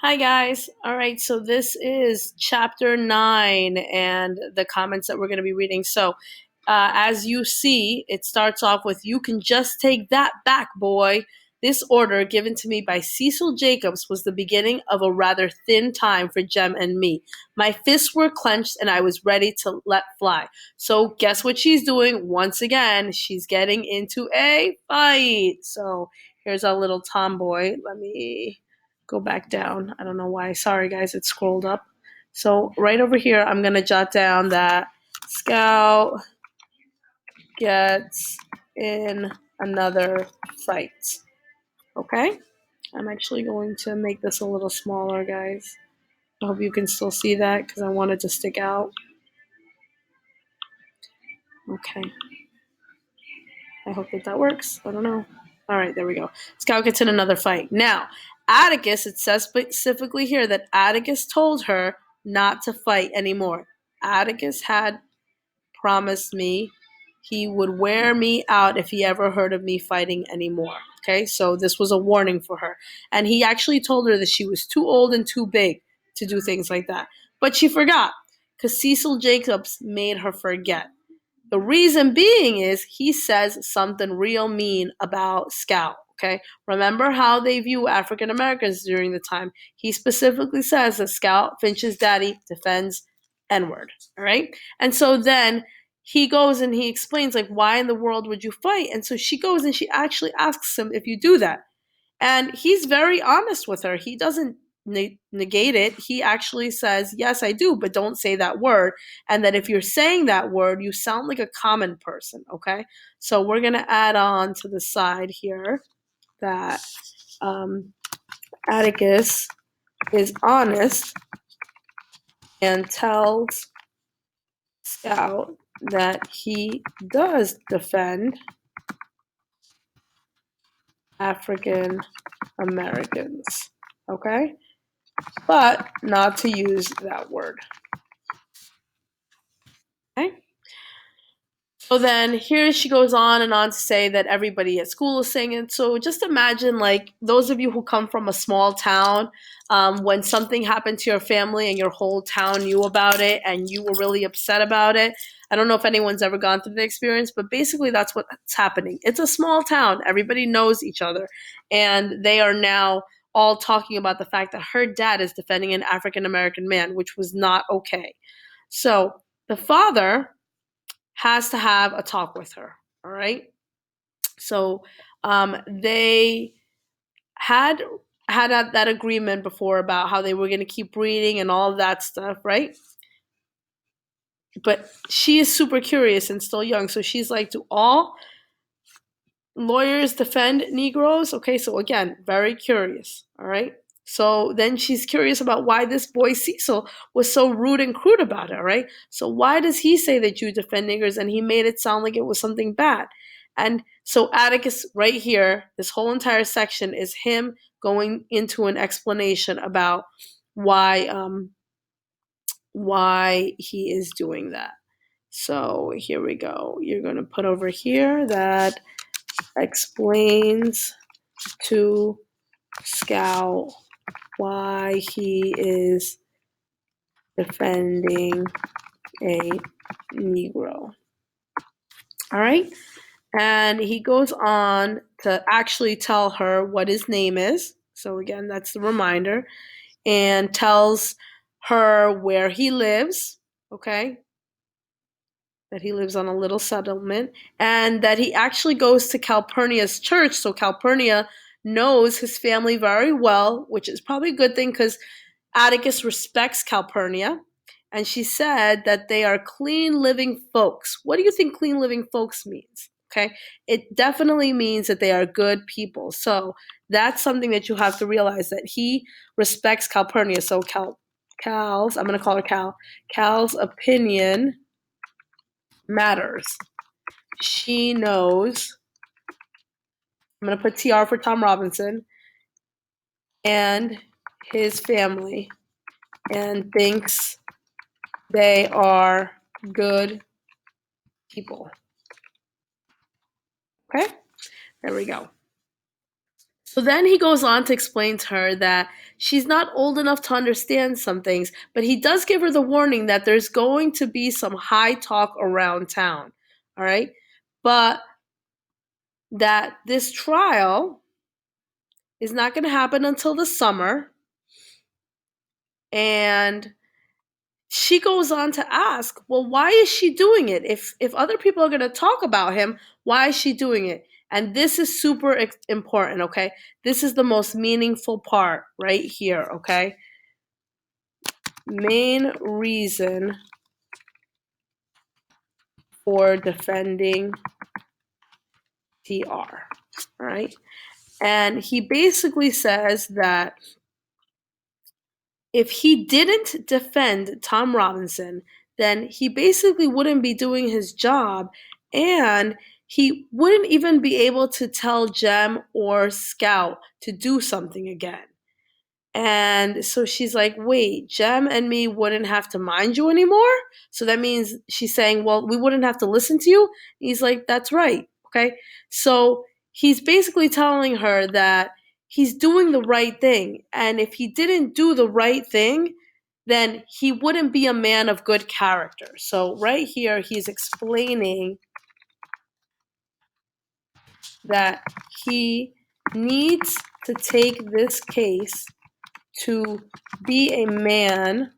Hi guys. All right, so this is chapter 9 and the comments that we're going to be reading. So, as you see, it starts off with "You can just take that back, boy." This order given to me by Cecil Jacobs was the beginning of a rather thin time for Jem and me. My fists were clenched and I was ready to let fly. So, guess what she's doing? Once again, she's getting into a fight. So, here's our little tomboy. Let me go back down. I don't know why. Sorry, guys, it scrolled up. So right over here, I'm going to jot down that Scout gets in another fight. Okay? I'm actually going to make this a little smaller, guys. I hope you can still see that because I want it to stick out. Okay. I hope that works. I don't know. All right, there we go. Scout gets in another fight. Now, Atticus, it says specifically here that Atticus told her not to fight anymore. Atticus had promised me he would wear me out if he ever heard of me fighting anymore. Okay, so this was a warning for her. And he actually told her that she was too old and too big to do things like that. But she forgot because Cecil Jacobs made her forget. The reason being is he says something real mean about Scout. Okay, remember how they view African Americans during the time. He specifically says that Scout Finch's daddy defends N-word. All right, and so then he goes and he explains like, why in the world would you fight? And so she goes and she actually asks him if you do that. And he's very honest with her. He doesn't negate it. He actually says, yes, I do, but don't say that word. And that if you're saying that word, you sound like a common person, okay? So we're going to add on to the side here that Atticus is honest and tells Scout that he does defend African Americans, okay? But not to use that word. Okay. So then here she goes on and on to say that everybody at school is saying it. So just imagine, like, those of you who come from a small town, when something happened to your family and your whole town knew about it and you were really upset about it. I don't know if anyone's ever gone through the experience, but basically that's what's happening. It's a small town. Everybody knows each other. And they are now all talking about the fact that her dad is defending an African American man, which was not okay. So the father has to have a talk with her. All right. So they had that agreement before about how they were going to keep reading and all of that stuff, right? But she is super curious and still young, so she's like, "Do all lawyers defend Negroes?" Okay, so again, very curious. All right. So then she's curious about why this boy Cecil was so rude and crude about it, right? So why does he say that you defend niggers and he made it sound like it was something bad? And so Atticus right here, this whole entire section is him going into an explanation about why why he is doing that. So here we go. You're going to put over here that explains to Scout why he is defending a Negro. All right. And he goes on to actually tell her what his name is. So, again, that's the reminder. And tells her where he lives. Okay. That he lives on a little settlement. And that he actually goes to Calpurnia's church. So, Calpurnia knows his family very well, which is probably a good thing because Atticus respects Calpurnia, and she said that they are clean living folks. What do you think clean living folks means? Okay, it definitely means that they are good people. So that's something that you have to realize that he respects Calpurnia. So Cal's, I'm going to call her Cal. Cal's opinion matters. She knows. I'm going to put TR for Tom Robinson and his family, and thinks they are good people. Okay, there we go. So then he goes on to explain to her that she's not old enough to understand some things, but he does give her the warning that there's going to be some high talk around town. All right. But that this trial is not going to happen until the summer. And she goes on to ask, well, why is she doing it? If other people are going to talk about him, why is she doing it? And this is super important, okay? This is the most meaningful part right here, okay? Main reason for defending TR, all right? And he basically says that if he didn't defend Tom Robinson, then he basically wouldn't be doing his job and he wouldn't even be able to tell Jem or Scout to do something again. And so she's like, wait, Jem and me wouldn't have to mind you anymore? So that means she's saying, well, we wouldn't have to listen to you? And he's like, that's right. Okay. So he's basically telling her that he's doing the right thing. And if he didn't do the right thing, then he wouldn't be a man of good character. So right here, he's explaining that he needs to take this case to be a man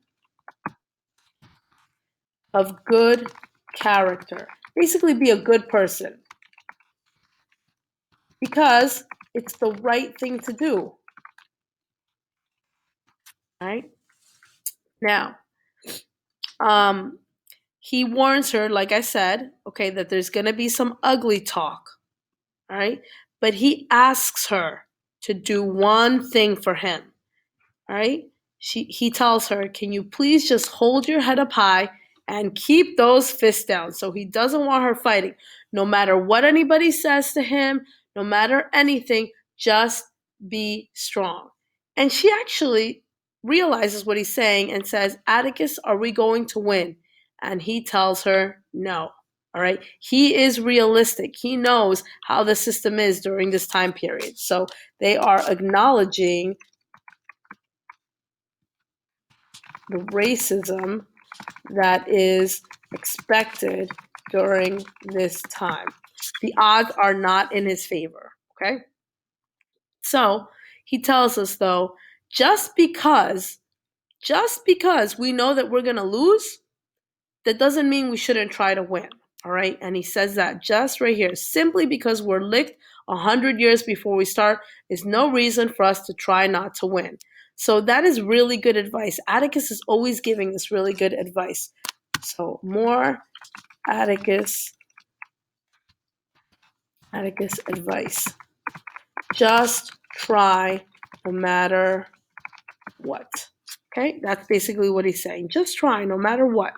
of good character. Basically, be a good person because it's the right thing to do. Right? Now, um, he warns her, like I said, okay, that there's going to be some ugly talk. All right? But he asks her to do one thing for him. All right? He tells her, can you please just hold your head up high and keep those fists down? So he doesn't want her fighting. No matter what anybody says to him, no matter anything, just be strong. And she actually realizes what he's saying and says, Atticus, are we going to win? And he tells her no. All right. He is realistic. He knows how the system is during this time period. So they are acknowledging the racism that is expected during this time. The odds are not in his favor, okay? So he tells us though, just because we know that we're going to lose, that doesn't mean we shouldn't try to win, all right? And he says that just right here, simply because we're licked 100 years before we start is no reason for us to try not to win. So that is really good advice. Atticus is always giving this really good advice. So more Atticus advice. Just try no matter what. Okay, that's basically what he's saying. Just try no matter what.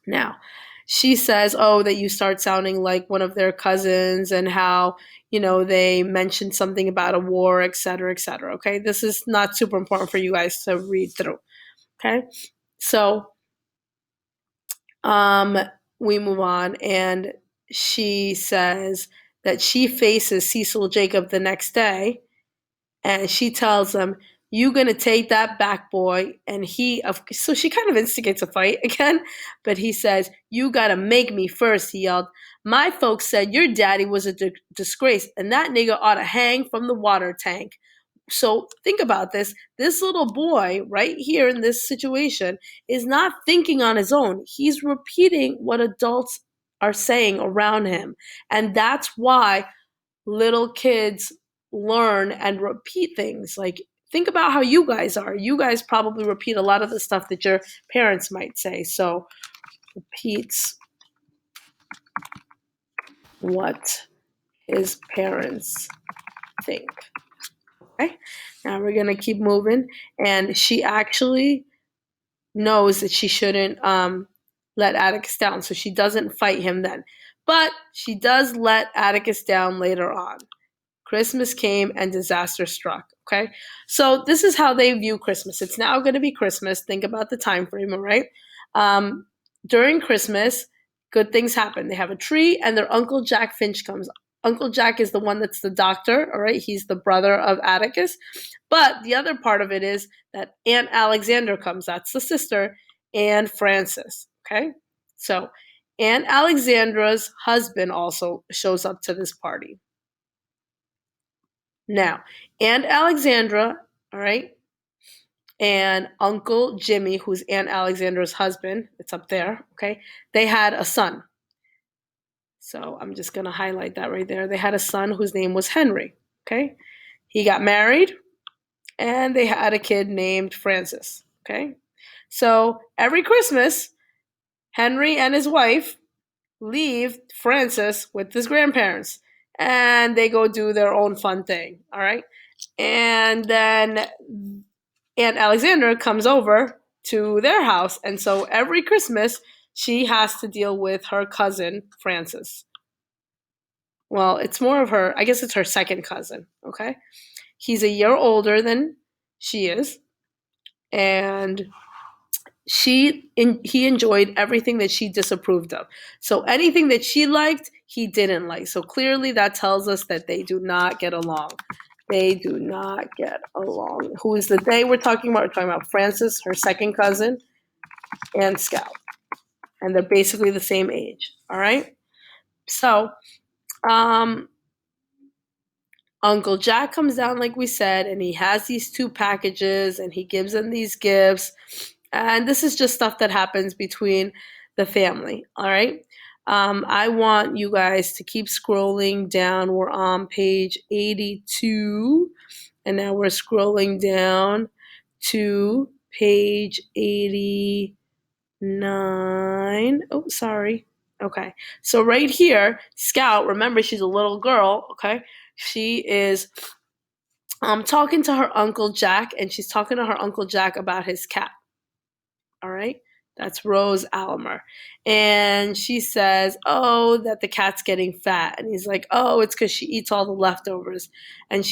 Now, she says, oh, that you start sounding like one of their cousins and how, they mentioned something about a war, et cetera, et cetera. Okay, this is not super important for you guys to read through. Okay, so we move on, and she says that she faces Cecil Jacob the next day, and she tells him, you gonna take that back, boy. And so she kind of instigates a fight again, but he says, you gotta make me first, he yelled. My folks said your daddy was a disgrace, and that nigga ought to hang from the water tank. So think about this. This little boy right here in this situation is not thinking on his own. He's repeating what adults are saying around him. And that's why little kids learn and repeat things. Like, think about how you guys are. You guys probably repeat a lot of the stuff that your parents might say. So, repeats what his parents think. Okay, now we're gonna keep moving, and she actually knows that she shouldn't let Atticus down, so she doesn't fight him then. But she does let Atticus down later on. Christmas came and disaster struck. Okay, so this is how they view Christmas. It's now going to be Christmas. Think about the time frame, all right? During Christmas, good things happen. They have a tree, and their Uncle Jack Finch comes Uncle Jack is the one that's the doctor, all right? He's the brother of Atticus. But the other part of it is that Aunt Alexandra comes, that's the sister, and Francis, okay? So Aunt Alexandra's husband also shows up to this party. Now, Aunt Alexandra, all right, and Uncle Jimmy, who's Aunt Alexandra's husband, it's up there, okay, they had a son. So I'm just going to highlight that right there. They had a son whose name was Henry, okay? He got married and they had a kid named Francis, okay? So every Christmas, Henry and his wife leave Francis with his grandparents and they go do their own fun thing, all right? And then Aunt Alexandra comes over to their house. And so every Christmas, she has to deal with her cousin, Francis. Well, it's more of her, I guess it's her second cousin, okay? He's a year older than she is. And he enjoyed everything that she disapproved of. So anything that she liked, he didn't like. So clearly that tells us that they do not get along. They do not get along. Who is the they we're talking about? We're talking about Frances, her second cousin, and Scout. And they're basically the same age. All right? So, um, Uncle Jack comes down, like we said, and he has these two packages and he gives them these gifts. And this is just stuff that happens between the family. All right. I want you guys to keep scrolling down. We're on page 82. And now we're scrolling down to page 89. Oh, sorry. Okay. So right here, Scout, remember she's a little girl, okay? She is talking to her Uncle Jack, and she's talking to her Uncle Jack about his cat. All right. That's Rose Almer. And she says, oh, that the cat's getting fat. And he's like, oh, it's because she eats all the leftovers. And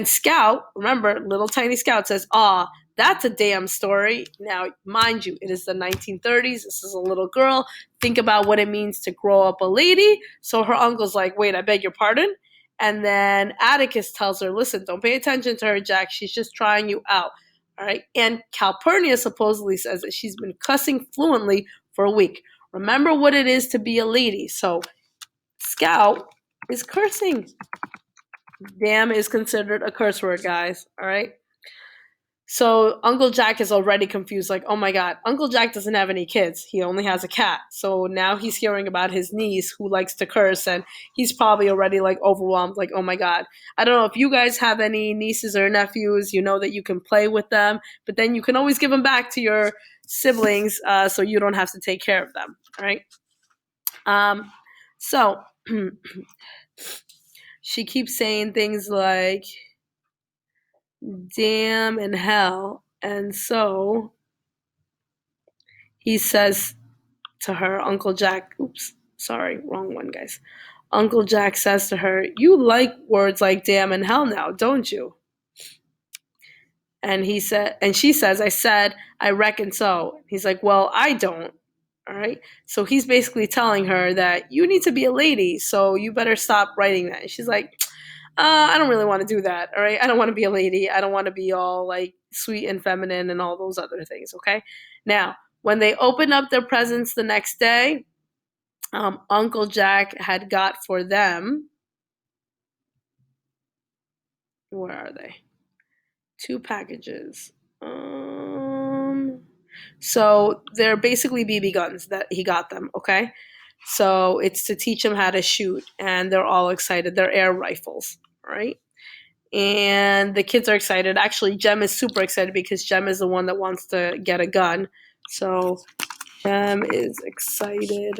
Scout, remember, little tiny Scout says, that's a damn story. Now, mind you, it is the 1930s. This is a little girl. Think about what it means to grow up a lady. So her uncle's like, wait, I beg your pardon? And then Atticus tells her, listen, don't pay attention to her, Jack. She's just trying you out. All right. And Calpurnia supposedly says that she's been cussing fluently for a week. Remember what it is to be a lady. So Scout is cursing. Damn is considered a curse word, guys. All right. So Uncle Jack is already confused, like, oh my God, Uncle Jack doesn't have any kids. He only has a cat. So now he's hearing about his niece who likes to curse, and he's probably already like overwhelmed, like, oh my God. I don't know if you guys have any nieces or nephews, you know that you can play with them, but then you can always give them back to your siblings so you don't have to take care of them, all right? So she keeps saying things like, damn and hell. And so he says to her, Uncle Jack, oops, sorry, wrong one, guys. Uncle Jack says to her, you like words like damn and hell now, don't you? And she says, I reckon so. He's like, well, I don't. All right. So he's basically telling her that you need to be a lady, so you better stop writing that. And she's like, I don't really want to do that. All right. I don't want to be a lady. I don't want to be all like sweet and feminine and all those other things. Okay. Now, when they opened up their presents the next day, Uncle Jack had got for them, where are they? 2 packages. So they're basically BB guns that he got them. Okay. So it's to teach them how to shoot, and they're all excited. They're air rifles. Right. And the kids are excited. Actually, Jem is super excited because Jem is the one that wants to get a gun. So Jem is excited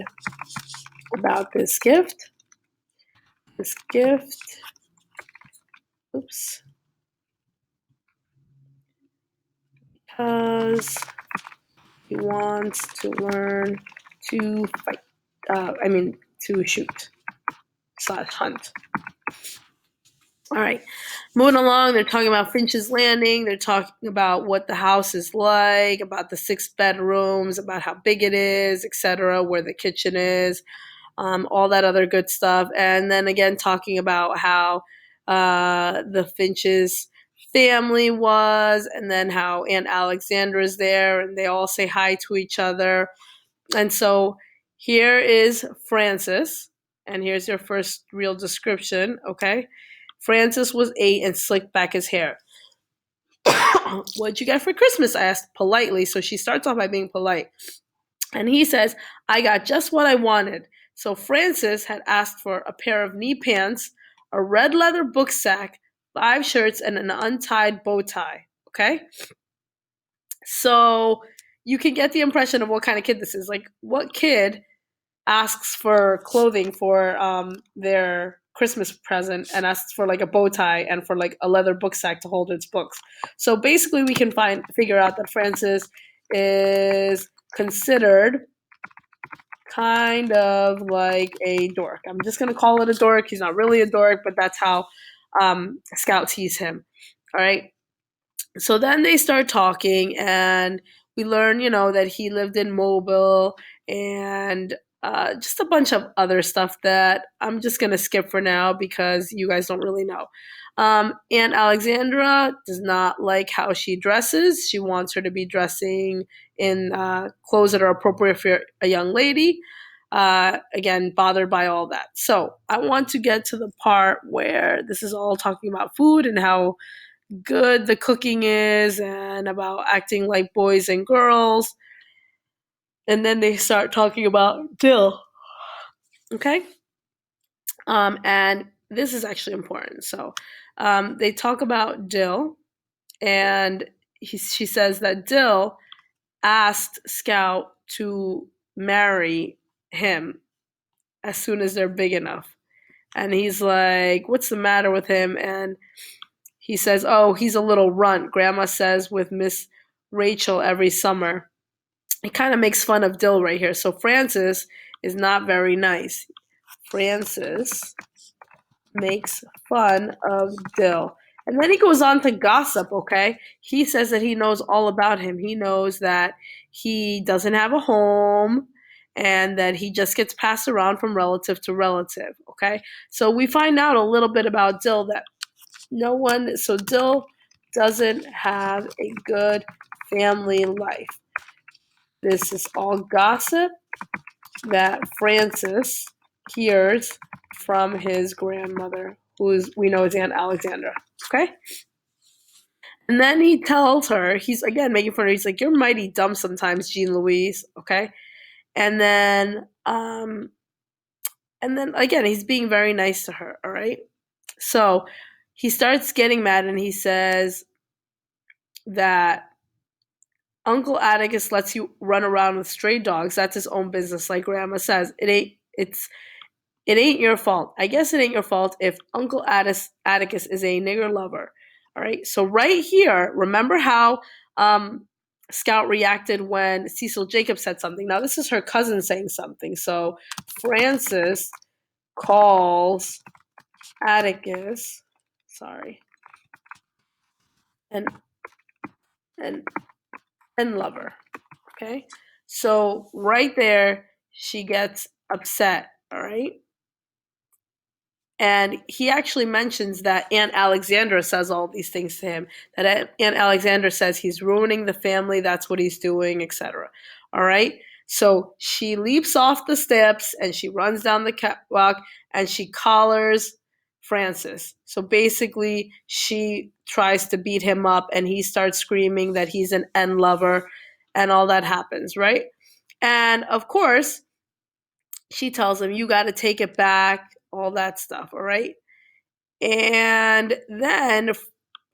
about this gift. Oops. Because he wants to learn to fight. To shoot / hunt. All right, moving along, they're talking about Finch's Landing. They're talking about what the house is like, about the 6 bedrooms, about how big it is, etc., where the kitchen is. all that other good stuff. And then again, talking about how the Finch's family was, and then how Aunt Alexandra's there, and they all say hi to each other. And so here is Francis, and here's your first real description, okay? Francis was 8 and slicked back his hair. What'd you get for Christmas? I asked politely. So she starts off by being polite. And he says, I got just what I wanted. So Francis had asked for a pair of knee pants, a red leather book sack, 5 shirts, and an untied bow tie. Okay? So you can get the impression of what kind of kid this is. Like, what kid asks for clothing for their Christmas present and asks for like a bow tie and for like a leather book sack to hold its books? So basically, we can figure out that Francis is considered kind of like a dork. I'm just gonna call it a dork. He's not really a dork, but that's how Scout sees him. All right. So then they start talking, and we learn, that he lived in Mobile, and just a bunch of other stuff that I'm just gonna skip for now because you guys don't really know. Aunt Alexandra does not like how she dresses. She wants her to be dressing in clothes that are appropriate for a young lady. Again, bothered by all that. So I want to get to the part where this is all talking about food and how good the cooking is and about acting like boys and girls. And then they start talking about dill. Okay? And this is actually important. So they talk about Dill, and she says that Dill asked Scout to marry him as soon as they're big enough. And he's like, what's the matter with him? And he says, oh, he's a little runt. Grandma says with Miss Rachel every summer. It kind of makes fun of Dill right here. So Francis is not very nice. Francis makes fun of Dill. And then he goes on to gossip, okay? He says that he knows all about him. He knows that he doesn't have a home and that he just gets passed around from relative to relative, okay? So we find out a little bit about Dill that so Dill doesn't have a good family life. This is all gossip that Francis hears from his grandmother, we know is Aunt Alexandra. Okay? And then he tells her, he's again making fun of her, he's like, you're mighty dumb sometimes, Jean Louise, okay? And then again, he's being very nice to her, all right? So he starts getting mad and he says that Uncle Atticus lets you run around with stray dogs. That's his own business, like Grandma says. It ain't your fault. I guess it ain't your fault if Uncle Atticus is a nigger lover. All right. So right here, remember how Scout reacted when Cecil Jacobs said something. Now this is her cousin saying something. So Francis calls Atticus, sorry, and and and lover. Okay. So right there, she gets upset. All right. And he actually mentions that Aunt Alexandra says all these things to him. That Aunt Alexandra says he's ruining the family. That's what he's doing, etc. All right. So she leaps off the steps and she runs down the catwalk and she collars Francis. So basically, she tries to beat him up and he starts screaming that he's an end lover and all that happens, right? And of course, she tells him, you got to take it back, all that stuff, all right? And then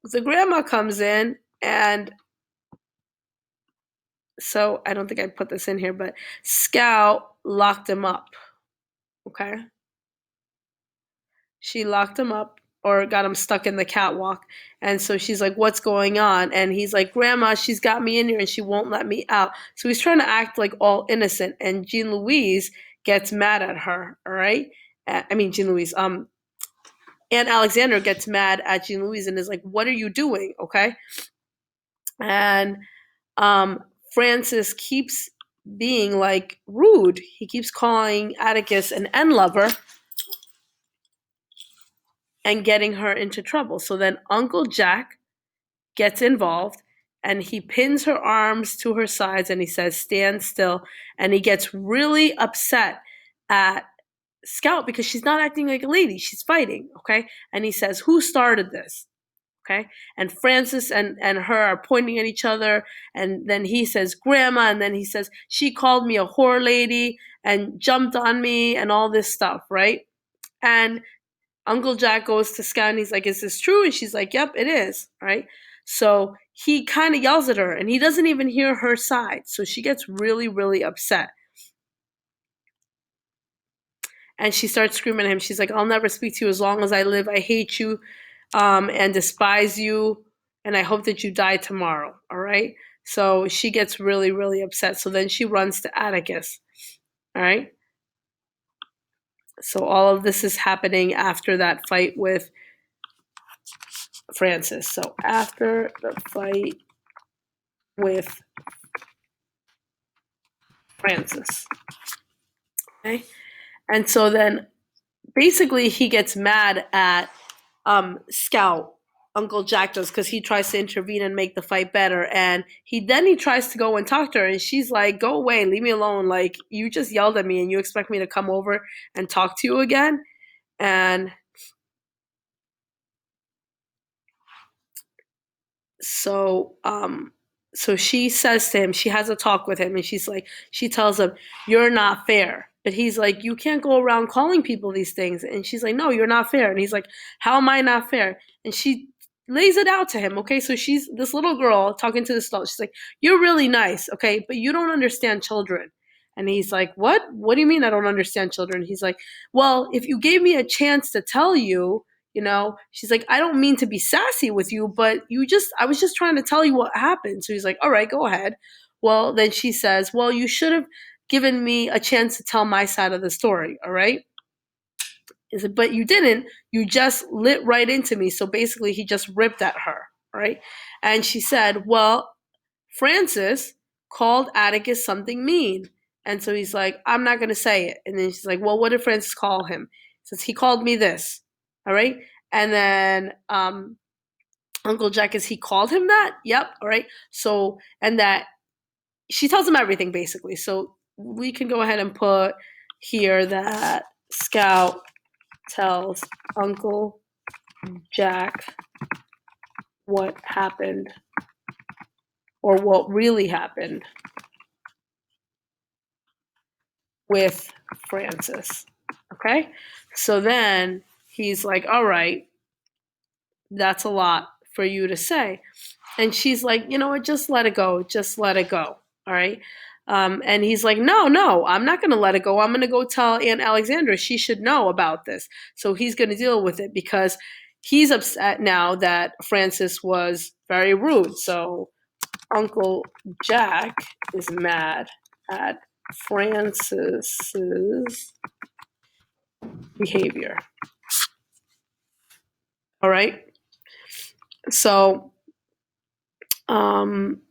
the grandma comes in, and so I don't think I put this in here, but Scout locked him up, okay? She locked him up or got him stuck in the catwalk. And so she's like, what's going on? And he's like, Grandma, she's got me in here and she won't let me out. So he's trying to act like all innocent. And Jean Louise gets mad at her, all right? Jean Louise, Aunt Alexandra gets mad at Jean Louise and is like, what are you doing? Okay. And Francis keeps being like rude. He keeps calling Atticus an N lover and getting her into trouble. So then Uncle Jack gets involved and he pins her arms to her sides and he says, "Stand still." And he gets really upset at Scout because she's not acting like a lady. She's fighting, okay? And he says, "Who started this?" Okay? And Francis and her are pointing at each other. And then he says, "Grandma." And then he says, "She called me a whore lady and jumped on me," and all this stuff, right? And Uncle Jack goes to Scout and he's like, "Is this true?" And she's like, "Yep, it is," right? So he kind of yells at her and he doesn't even hear her side. So she gets really, really upset. And she starts screaming at him. She's like, "I'll never speak to you as long as I live. I hate you and despise you. And I hope that you die tomorrow." All right. So she gets really, really upset. So then she runs to Atticus. All right. So all of this is happening after that fight with Francis. So after the fight with Francis. Okay. And so then basically he gets mad at Scout, Uncle Jack does, because he tries to intervene and make the fight better. And he tries to go and talk to her, and she's like, "Go away, leave me alone. Like, you just yelled at me, and you expect me to come over and talk to you again?" And so so she says to him, she has a talk with him, and she tells him, "You're not fair." But he's like, "You can't go around calling people these things." And she's like, "No, you're not fair." And he's like, "How am I not fair?" And she lays it out to him. Okay, so she's this little girl talking to this adult. She's like, "You're really nice, okay, but you don't understand children." And he's like, what do you mean I don't understand children?" He's like, "Well, if you gave me a chance to tell you, she's like, "I don't mean to be sassy with you, but I was just trying to tell you what happened." So he's like, "All right, go ahead." Well, then she says, "Well, you should have given me a chance to tell my side of the story, all right?" He said, "But you didn't. You just lit right into me." So basically, he just ripped at her, all right? And she said, "Well, Francis called Atticus something mean." And so he's like, "I'm not going to say it." And then she's like, "Well, what did Francis call him?" He says, "He called me this." All right. And then Uncle Jack is, "He called him that?" Yep. All right. So, and that she tells him everything basically. So we can go ahead and put here that Scout tells Uncle Jack what happened or what really happened with Francis. Okay. So then he's like, "All right, that's a lot for you to say." And she's like, "You know what? Just let it go. Just let it go." All right. And he's like, "No, no, I'm not going to let it go. I'm going to go tell Aunt Alexandra. She should know about this." So he's going to deal with it because he's upset now that Francis was very rude. So Uncle Jack is mad at Francis's behavior. All right. So, um,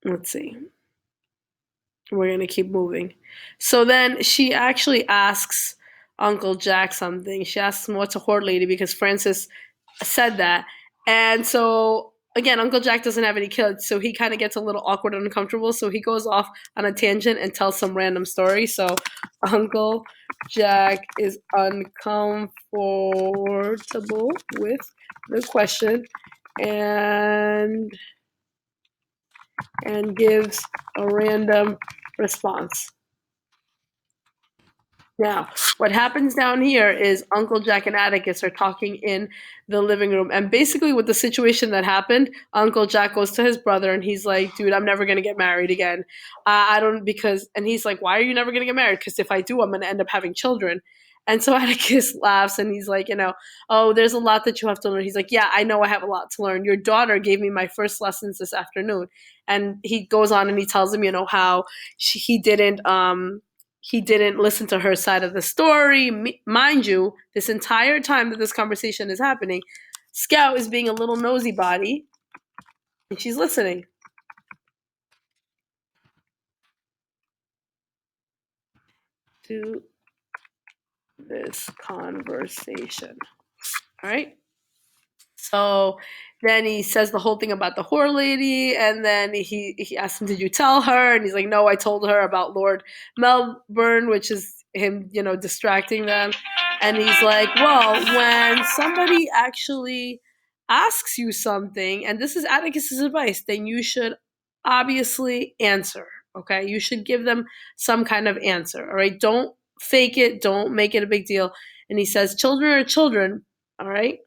let's see. We're going to keep moving. So then she actually asks Uncle Jack something. She asks him, "What's a whore lady?" Because Francis said that. And so, again, Uncle Jack doesn't have any kids. So he kind of gets a little awkward and uncomfortable. So he goes off on a tangent and tells some random story. So Uncle Jack is uncomfortable with the question and gives a random response. Now, what happens down here is Uncle Jack and Atticus are talking in the living room. And basically, with the situation that happened, Uncle Jack goes to his brother and he's like, "Dude, I'm never going to get married again. I don't, because," and he's like, "Why are you never going to get married?" "Because if I do, I'm going to end up having children." And so Atticus laughs and he's like, "Oh, there's a lot that you have to learn." He's like, "Yeah, I know I have a lot to learn. Your daughter gave me my first lessons this afternoon." And he goes on and he tells him, how he didn't listen to her side of the story. Mind you, this entire time that this conversation is happening, Scout is being a little nosy body and she's listening. to this conversation. All right. So then he says the whole thing about the whore lady, and then he asks him, "Did you tell her?" And he's like, "No, I told her about Lord Melbourne," which is him, distracting them. And he's like, "Well, when somebody actually asks you something, and this is Atticus's advice, then you should obviously answer. Okay, you should give them some kind of answer. All right, don't fake it. Don't make it a big deal." And he says, "Children are children. All right."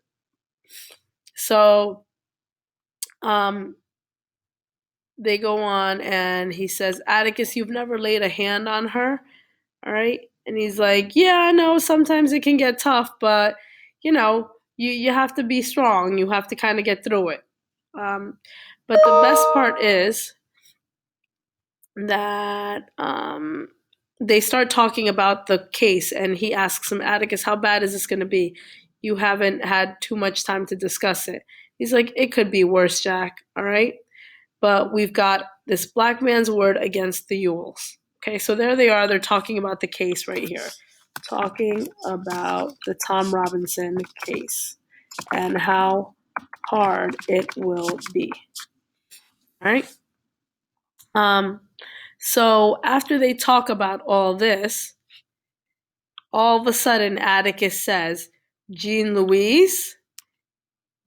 So um, they go on, and he says, "Atticus, you've never laid a hand on her, all right?" And he's like, "Yeah, I know sometimes it can get tough, but you have to be strong. You have to kind of get through it." Um, but the best part is that they start talking about the case, and he asks him, "Atticus, how bad is this going to be? You haven't had too much time to discuss it." He's like, "It could be worse, Jack, all right? But we've got this black man's word against the Ewells." Okay, so there they are. They're talking about the case right here. Talking about the Tom Robinson case and how hard it will be. All right. Um, so after they talk about all this, all of a sudden Atticus says, "Jean Louise,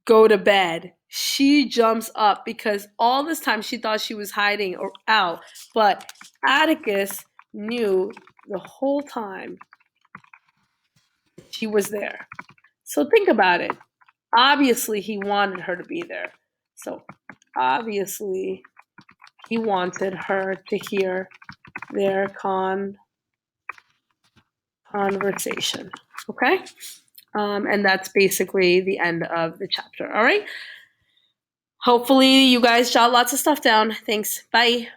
go to bed." She jumps up because all this time she thought she was hiding or out, but Atticus knew the whole time she was there. So think about it. Obviously, he wanted her to be there. So obviously, he wanted her to hear their conversation. Okay? And that's basically the end of the chapter. All right? Hopefully, you guys jot lots of stuff down. Thanks. Bye.